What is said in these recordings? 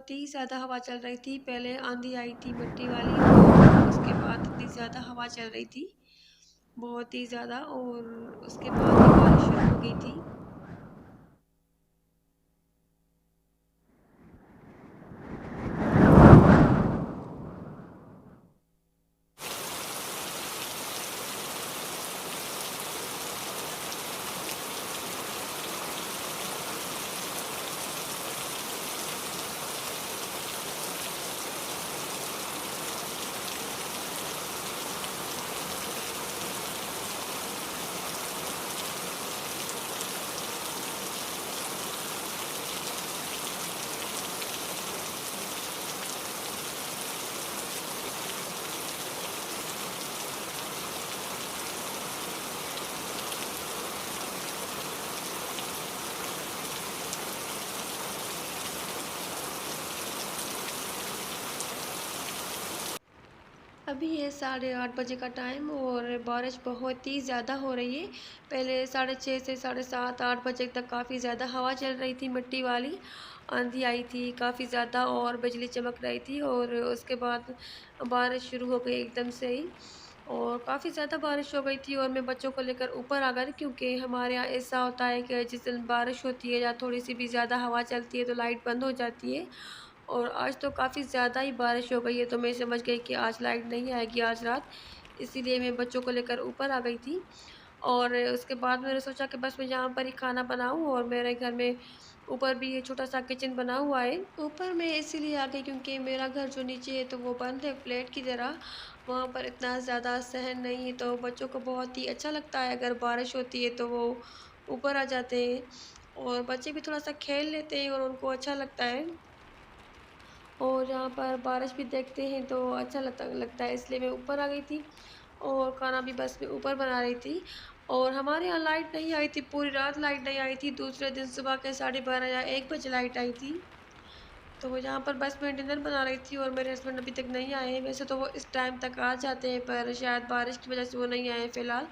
बहुत ही ज़्यादा हवा चल रही थी। पहले आंधी आई थी मिट्टी वाली और उसके बाद इतनी ज़्यादा हवा चल रही थी, बहुत ही ज़्यादा। और उसके बाद ही बारिश शुरू हो गई थी। अभी है 8:30 बजे का टाइम और बारिश बहुत ही ज़्यादा हो रही है। पहले 6:30 से 7:30 8 बजे तक काफ़ी ज़्यादा हवा चल रही थी मिट्टी वाली। आंधी आई थी काफ़ी ज़्यादा और बिजली चमक रही थी और उसके बाद बारिश शुरू हो गई एकदम से ही। और काफ़ी ज़्यादा बारिश हो गई थी और मैं बच्चों को लेकर ऊपर आ गई, क्योंकि हमारे यहाँ ऐसा होता है कि जिस दिन बारिश होती है या थोड़ी सी भी ज़्यादा हवा चलती है तो लाइट बंद हो जाती है। और आज तो काफ़ी ज़्यादा ही बारिश हो गई है, तो मैं समझ गई कि आज लाइट नहीं आएगी आज रात। इसीलिए मैं बच्चों को लेकर ऊपर आ गई थी। और उसके बाद मैंने सोचा कि बस मैं यहाँ पर ही खाना बनाऊँ, और मेरे घर में ऊपर भी ये छोटा-सा किचन बना हुआ है। ऊपर मैं इसीलिए आ गई क्योंकि मेरा घर जो नीचे है तो वो बंद है फ्लैट की तरह। वहाँ पर इतना ज़्यादा सहन नहीं है, तो बच्चों को बहुत ही अच्छा लगता है अगर बारिश होती है तो वो ऊपर आ जाते हैं और बच्चे भी थोड़ा-सा खेल लेते हैं और उनको अच्छा लगता है। और जहाँ पर बारिश भी देखते हैं तो अच्छा लगता लगता है, इसलिए मैं ऊपर आ गई थी और खाना भी बस मैं ऊपर बना रही थी। और हमारे यहाँ लाइट नहीं आई थी, पूरी रात लाइट नहीं आई थी। दूसरे दिन सुबह के 12:30 या 1 बजे लाइट आई थी। तो यहाँ पर बस मैं डिनर बना रही थी और मेरे हस्बैंड अभी तक नहीं आए हैं। वैसे तो वो इस टाइम तक आ जाते हैं, पर शायद बारिश की वजह से वो नहीं आए हैं फ़िलहाल।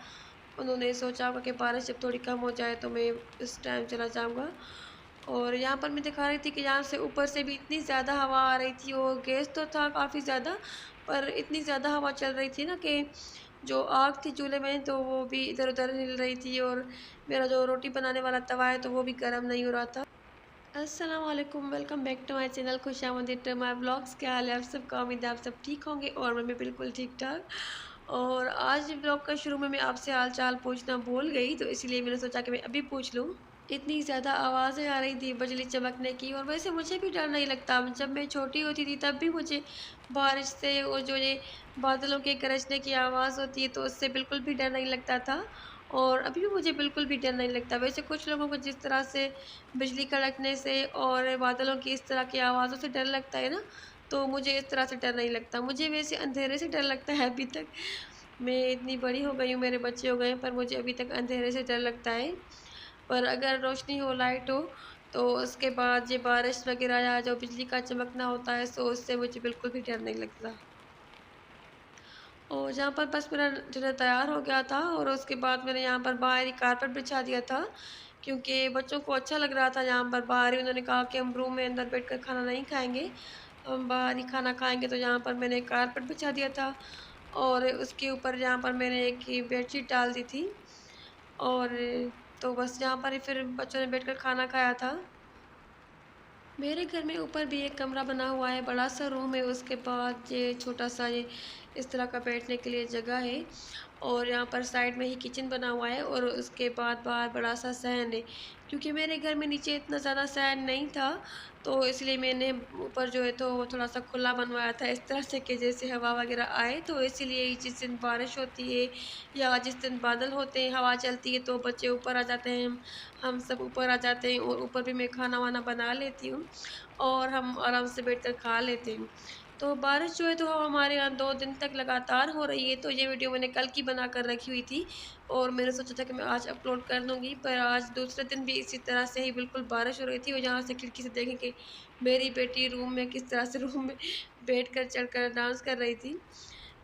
उन्होंने सोचा होगा कि बारिश जब थोड़ी कम हो जाए तो मैं इस टाइम चला जाऊँगा। और यहाँ पर मैं दिखा रही थी कि यहाँ से ऊपर से भी इतनी ज़्यादा हवा आ रही थी और गैस तो था काफ़ी ज़्यादा, पर इतनी ज़्यादा हवा चल रही थी ना कि जो आग थी चूल्हे में तो वो भी इधर-उधर हिल रही थी। और मेरा जो रोटी बनाने वाला तवा है तो वो भी गर्म नहीं हो रहा था। अस्सलाम वालेकुम, welcome back to my channel खुशामदीद टू माय ब्लॉग्स। क्या हाल है आप सबका? उम्मीद है आप सब ठीक होंगे और मैं भी बिल्कुल ठीक-ठाक। और आज ब्लॉग का शुरू में मैं आपसे हाल-चाल पूछना भूल गई, तो इसीलिए मैंने सोचा कि मैं अभी पूछ लूँ। इतनी ज़्यादा आवाज़ें आ रही थी बिजली चमकने की, और वैसे मुझे भी डर नहीं लगता। जब मैं छोटी होती थी तब भी मुझे बारिश से और जो ये बादलों के गरजने की आवाज़ होती है तो उससे बिल्कुल भी डर नहीं लगता था। और अभी भी मुझे बिल्कुल भी डर नहीं लगता। वैसे कुछ लोगों को जिस तरह से बिजली कड़कने से और बादलों की इस तरह की आवाज़ों से डर लगता है ना, तो मुझे इस तरह से डर नहीं लगता। मुझे वैसे अंधेरे से डर लगता है अभी तक। मैं इतनी बड़ी हो गई हूँ, मेरे बच्चे हो गए हैं, पर मुझे अभी तक अंधेरे से डर लगता है। पर अगर रोशनी हो, लाइट हो, तो उसके बाद ये बारिश वग़ैरह या जो बिजली का चमकना होता है, सो उससे मुझे बिल्कुल भी डर नहीं लगता। और जहाँ पर बस मेरा डिनर तैयार हो गया था और उसके बाद मैंने यहाँ पर बाहर ही कारपेट बिछा दिया था, क्योंकि बच्चों को अच्छा लग रहा था यहाँ पर बाहर ही। उन्होंने कहा कि हम रूम में अंदर बैठकर खाना नहीं खाएँगे, हम बाहर ही खाना खाएँगे, तो यहाँ पर मैंने कारपेट बिछा दिया था और उसके ऊपर यहाँ पर मैंने एक ही बेडशीट डाल दी थी। और तो बस यहाँ पर ही फिर बच्चों ने बैठकर खाना खाया था। मेरे घर में ऊपर भी एक कमरा बना हुआ है, बड़ा-सा रूम है, उसके बाद ये छोटा-सा ये इस तरह का बैठने के लिए जगह है। और यहाँ पर साइड में ही किचन बना हुआ है और उसके बाद बाहर बड़ा-सा सहन है। क्योंकि मेरे घर में नीचे इतना ज़्यादा सहन नहीं था, तो इसलिए मैंने ऊपर जो है तो वो थोड़ा-सा खुला बनवाया था, इस तरह से कि जैसे हवा वगैरह आए। तो इसीलिए जिस दिन बारिश होती है या जिस दिन बादल होते हैं, हवा चलती है, तो बच्चे ऊपर आ जाते हैं, हम सब ऊपर आ जाते हैं और ऊपर भी मैं खाना-वाना बना लेती हूँ और हम आराम से बैठकर खा लेते हैं। तो बारिश जो है तो हमारे यहाँ 2 दिन तक लगातार हो रही है, तो ये वीडियो मैंने कल की बना कर रखी हुई थी और मैंने सोचा था कि मैं आज अपलोड कर दूँगी, पर आज दूसरे दिन भी इसी तरह से ही बिल्कुल बारिश हो रही थी। और यहाँ से खिड़की से देखें कि मेरी बेटी रूम में किस तरह से रूम में बैठकर चढ़कर डांस कर रही थी।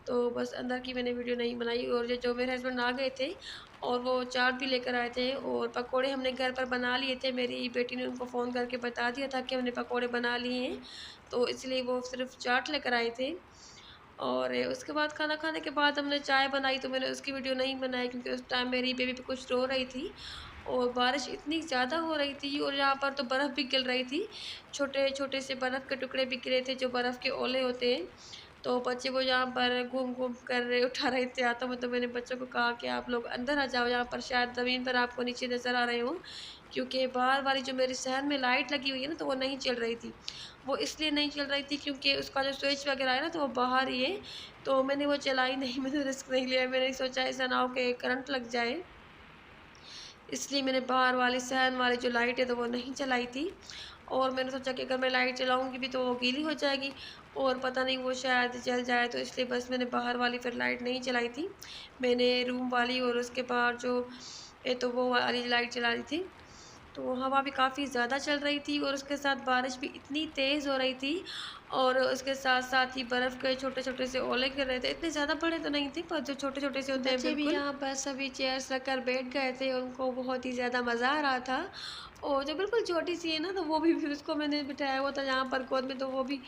तो बस अंदर की मैंने वीडियो नहीं बनाई। और ये जो मेरे हस्बैंड आ गए थे और वो चाट भी लेकर आए थे और पकोड़े हमने घर पर बना लिए थे। मेरी बेटी ने उनको फ़ोन करके बता दिया था कि हमने पकोड़े बना लिए हैं, तो इसलिए वो सिर्फ़ चाट लेकर आए थे। और उसके बाद खाना खाने के बाद हमने चाय बनाई, तो मैंने उसकी वीडियो नहीं बनाई क्योंकि उस टाइम मेरी बेबी भी कुछ रो रही थी और बारिश इतनी ज़्यादा हो रही थी और यहाँ पर तो बर्फ़ भी गिर रही थी। छोटे-छोटे से बर्फ़ के टुकड़े भी गिरे थे, जो बर्फ़ के ओले होते हैं। तो बच्चे वो यहाँ पर घूम-घूम कर उठा रहे थे हाथों में, तो मैंने बच्चों को कहा कि आप लोग अंदर आ जाओ, यहाँ पर शायद ज़मीन पर आपको नीचे नज़र आ रहे हों। क्योंकि बाहर वाली जो मेरे शहर में लाइट लगी हुई है ना, तो वो नहीं चल रही थी। वो इसलिए नहीं चल रही थी क्योंकि उसका जो स्विच वगैरह है ना, तो वो बाहर ही है, तो मैंने वो चलाई नहीं, मैंने रिस्क नहीं लिया। मैंने सोचा ऐसा ना हो कि करंट लग जाए। इसलिए मैंने बाहर वाली सहन वाली जो लाइट है तो वो नहीं चलाई थी और मैंने सोचा कि अगर मैं लाइट चलाऊँगी भी तो वो गीली हो जाएगी और पता नहीं वो शायद जल जाए, तो इसलिए बस मैंने बाहर वाली फिर लाइट नहीं चलाई थी। मैंने रूम वाली और उसके बाहर जो है तो वो वाली लाइट चला दी थी। तो हवा भी काफ़ी ज़्यादा चल रही थी और उसके साथ बारिश भी इतनी तेज़ हो रही थी और उसके साथ-साथ ही बर्फ़ के छोटे-छोटे से ओले गिर रहे थे। इतने ज़्यादा बड़े तो नहीं थे, पर जो छोटे-छोटे से होते हैं बच्चे भी बिल्कुल। यहाँ पर सभी चेयर्स रखकर बैठ गए थे, उनको बहुत ही ज़्यादा मज़ा आ रहा था। और जो बिल्कुल छोटी-सी है ना, तो वो भी उसको मैंने बिठाया हुआ था यहाँ पर गोद में, तो वो भी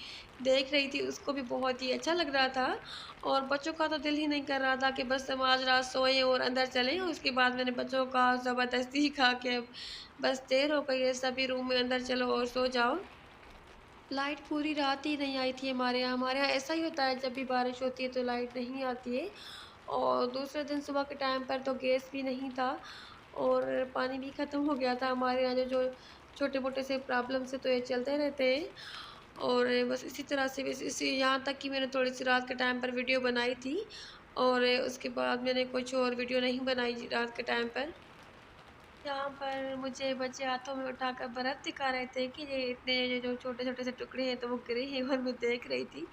देख रही थी, उसको भी बहुत ही अच्छा लग रहा था। और बच्चों का तो दिल ही नहीं कर रहा था कि बस हम आज रात सोएँ और अंदर चलें। उसके बाद मैंने बच्चों का ज़बरदस्ती कहा कि अब बस देर हो गई है, सभी रूम में अंदर चलो और सो जाओ। लाइट पूरी रात ही नहीं आई थी हमारे यहाँ ऐसा ही होता है, जब भी बारिश होती है तो लाइट नहीं आती है। और दूसरे दिन सुबह के टाइम पर तो गैस भी नहीं था और पानी भी ख़त्म हो गया था। हमारे यहाँ जो जो छोटे-मोटे से प्रॉब्लम्स हैं तो ये चलते रहते हैं। और बस इसी तरह से बस इसी यहाँ तक कि मैंने थोड़ी-सी रात के टाइम पर वीडियो बनाई थी और उसके बाद मैंने कुछ और वीडियो नहीं बनाई रात के टाइम पर। यहाँ पर मुझे बच्चे हाथों में उठाकर बर्फ़ दिखा रहे थे कि ये जो छोटे-छोटे से टुकड़े हैं तो वो गिरे हैं और मैं देख रही थी।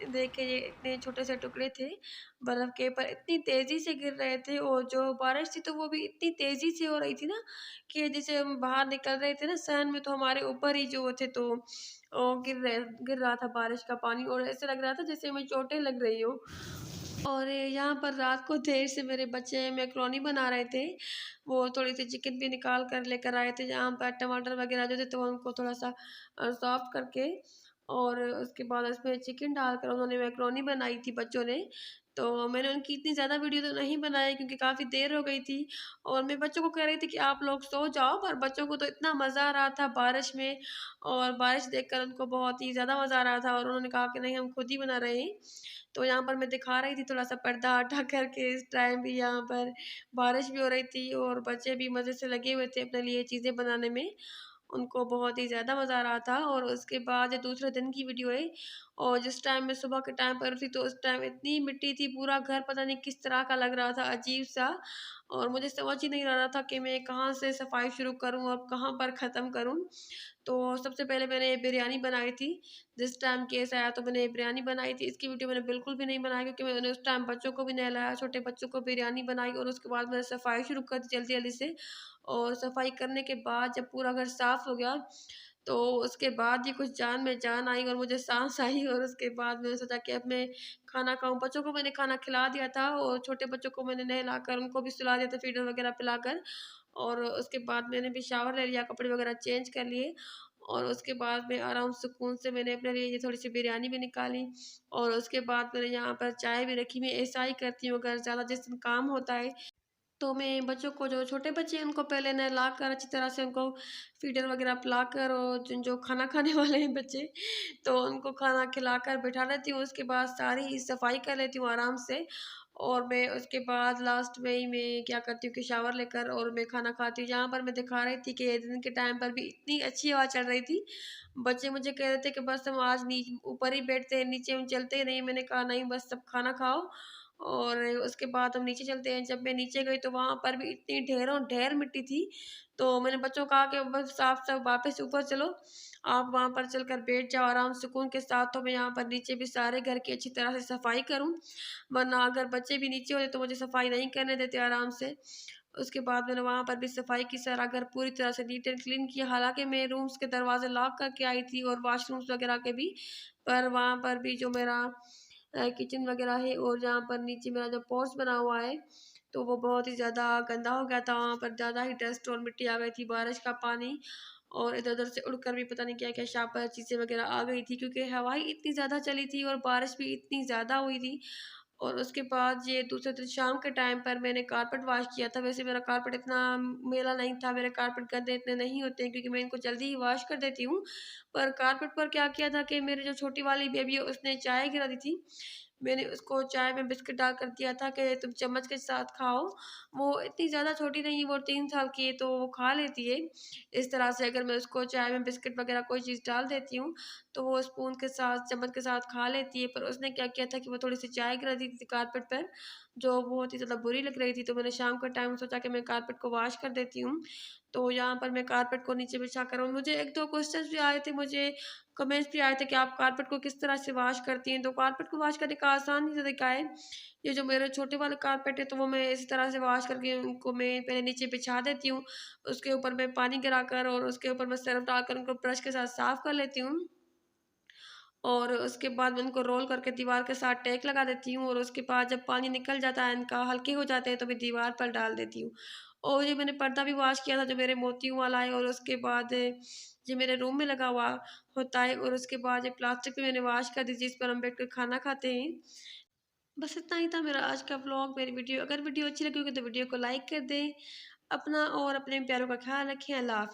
देखिए ये इतने छोटे से टुकड़े थे बर्फ़ के, पर इतनी तेज़ी से गिर रहे थे और जो बारिश थी तो वो भी इतनी तेज़ी से हो रही थी ना कि जैसे हम बाहर निकल रहे थे ना सहन में, तो हमारे ऊपर ही जो वो थे तो गिर रहा था बारिश का पानी और ऐसा लग रहा था जैसे हमें चोटें लग रही हों। और यहाँ पर रात को देर से मेरे बच्चे मैकरोनी बना रहे थे। वो थोड़ी-सी चिकन भी निकाल कर लेकर आए थे, जहाँ पर टमाटर वगैरह जो थे तो उनको थोड़ा-सा सॉफ्ट करके और उसके बाद उसमें चिकन डालकर उन्होंने मैकरोनी बनाई थी बच्चों ने। तो मैंने उनकी इतनी ज़्यादा वीडियो तो नहीं बनाई क्योंकि काफ़ी देर हो गई थी और मैं बच्चों को कह रही थी कि आप लोग सो जाओ, पर बच्चों को तो इतना मज़ा आ रहा था बारिश में और बारिश देखकर उनको बहुत ही ज़्यादा मज़ा आ रहा था और उन्होंने कहा कि नहीं, हम खुद ही बना रहे हैं। तो यहाँ पर मैं दिखा रही थी थोड़ा-सा पर्दा हटा कर के, इस टाइम भी यहाँ पर बारिश भी हो रही थी और बच्चे भी मज़े से लगे हुए थे अपने लिए चीज़ें बनाने में। उनको बहुत ही ज़्यादा मज़ा आ रहा था और उसके बाद ये दूसरे दिन की वीडियो है और जिस टाइम मैं सुबह के टाइम पर उठी तो उस टाइम इतनी मिट्टी थी, पूरा घर पता नहीं किस तरह का लग रहा था, अजीब-सा। और मुझे समझ ही नहीं आ रहा था कि मैं कहाँ से सफाई शुरू करूँ और कहाँ पर ख़त्म करूँ। तो सबसे पहले मैंने बिरयानी बनाई थी। जिस टाइम केस आया तो मैंने बिरयानी बनाई थी। इसकी वीडियो मैंने बिल्कुल भी नहीं बनाई क्योंकि मैंने उस टाइम बच्चों को भी नहलाया, छोटे बच्चों को बिरयानी बनाई और उसके बाद मैंने सफाई शुरू कर दी जल्दी-जल्दी से। और सफाई करने के बाद जब पूरा घर साफ हो गया, तो उसके बाद ही कुछ जान में जान आई और मुझे साँस आई और उसके बाद मैंने सोचा कि अब मैं खाना खाऊँ। बच्चों को मैंने खाना खिला दिया था और छोटे बच्चों को मैंने नहलाकर उनको भी सुला दिया था फीडर वगैरह पिलाकर और उसके बाद मैंने भी शावर ले लिया, कपड़े वगैरह चेंज कर लिए और उसके बाद में आराम सुकून से मैंने अपने लिए ये थोड़ी-सी बिरयानी भी निकाली और उसके बाद मैंने यहाँ पर चाय भी रखी। मैं ऐसा ही करती हूँ अगर ज़्यादा जिस दिन काम होता है तो मैं बच्चों को, जो छोटे बच्चे हैं उनको पहले नहलाकर अच्छी तरह से उनको फीडर वगैरह पिलाकर और जिन जो खाना खाने वाले हैं बच्चे, तो उनको खाना खिलाकर बिठा देती हूँ। उसके बाद सारी सफाई कर लेती हूँ आराम से और मैं उसके बाद लास्ट में ही मैं क्या करती हूँ कि शावर लेकर और मैं खाना खाती हूँ। यहाँ पर मैं दिखा रही थी कि दिन के टाइम पर भी इतनी अच्छी हवा चल रही थी। बच्चे मुझे कह रहे थे कि बस हम आज ऊपर ही बैठते हैं, नीचे हम चलते ही नहीं। मैंने कहा नहीं, बस सब खाना खाओ और उसके बाद हम नीचे चलते हैं। जब मैं नीचे गई तो वहाँ पर भी इतनी ढेरों ढेर मिट्टी थी, तो मैंने बच्चों को कहा कि बस आप सब वापस ऊपर चलो, आप वहाँ पर चलकर बैठ जाओ आराम सुकून के साथ, तो मैं यहाँ पर नीचे भी सारे घर की अच्छी तरह से सफाई करूँ। वरना अगर बच्चे भी नीचे होते तो मुझे सफाई नहीं करने देते आराम से। उसके बाद मैंने वहाँ पर भी सफाई की, सारा घर पूरी तरह से नीट एंड क्लीन किया। हालाँकि मैं रूम्स के दरवाज़े लॉक करके आई थी और वॉशरूम्स वगैरह के भी, पर वहाँ पर भी जो मेरा किचन वगैरह है और जहाँ पर नीचे मेरा जो पोर्च बना हुआ है, तो वो बहुत ही ज़्यादा गंदा हो गया था, वहाँ पर ज़्यादा ही डस्ट और मिट्टी आ गई थी, बारिश का पानी और इधर-उधर से उड़कर भी पता नहीं क्या-क्या शापर चीज़ें वगैरह आ गई थी, क्योंकि हवा ही इतनी ज़्यादा चली थी और बारिश भी इतनी ज़्यादा हुई थी। और उसके बाद ये दूसरे दिन शाम के टाइम पर मैंने कारपेट वॉश किया था। वैसे मेरा कारपेट इतना मैला नहीं था, मेरे कारपेट गंदे इतने नहीं होते हैं क्योंकि मैं इनको जल्दी ही वॉश कर देती हूँ। पर कारपेट पर क्या किया था कि मेरी जो छोटी वाली बेबी है उसने चाय गिरा दी थी। मैंने उसको चाय में बिस्किट डाल कर दिया था कि तुम चम्मच के साथ खाओ। वो इतनी ज़्यादा छोटी नहीं है, वो 3 साल की है तो वो खा लेती है। इस तरह से अगर मैं उसको चाय में बिस्किट वगैरह कोई चीज़ डाल देती हूँ तो वो स्पून के साथ, चम्मच के साथ खा लेती है। पर उसने क्या किया था कि वो थोड़ी-सी चाय गिरा दी थी कारपेट पर, जो बहुत ही ज़्यादा बुरी लग रही थी। तो मैंने शाम के टाइम सोचा कि मैं कारपेट को वॉश कर देती हूँ। तो यहाँ पर मैं कारपेट को नीचे बिछा कर, और मुझे 1-2 क्वेश्चन्स भी आए थे, मुझे कमेंट्स भी आए थे कि आप कारपेट को किस तरह से वॉश करती हैं? तो कारपेट को वॉश करने का आसान ही तरीका है। ये जो मेरे छोटे वाले कारपेट है तो वो मैं इसी तरह से वॉश करके उनको मैं पहले नीचे बिछा देती हूँ। उसके ऊपर मैं पानी गिराकर और उसके ऊपर मैं सर्फ़ डालकर उनको ब्रश के साथ साफ़ कर लेती हूँ। और उसके बाद मैं उनको रोल करके दीवार के साथ टैक लगा देती हूँ, और उसके बाद जब पानी निकल जाता है, इनका हल्के हो जाते हैं, तो मैं दीवार पर डाल देती हूँ। और ये मैंने पर्दा भी वॉश किया था जो मेरे मोतियों वाला है, और उसके बाद ये मेरे रूम में लगा हुआ होता है, और उसके बाद ये प्लास्टिक भी मैंने वॉश कर दी जिस पर हम बैठकर खाना खाते हैं। बस इतना ही था मेरा आज का व्लॉग, मेरी वीडियो। अगर वीडियो अच्छी लगी होगी तो वीडियो को लाइक कर दें। अपना और अपने प्यारों का ख्याल रखें। अल्लाह हाफ़िज़।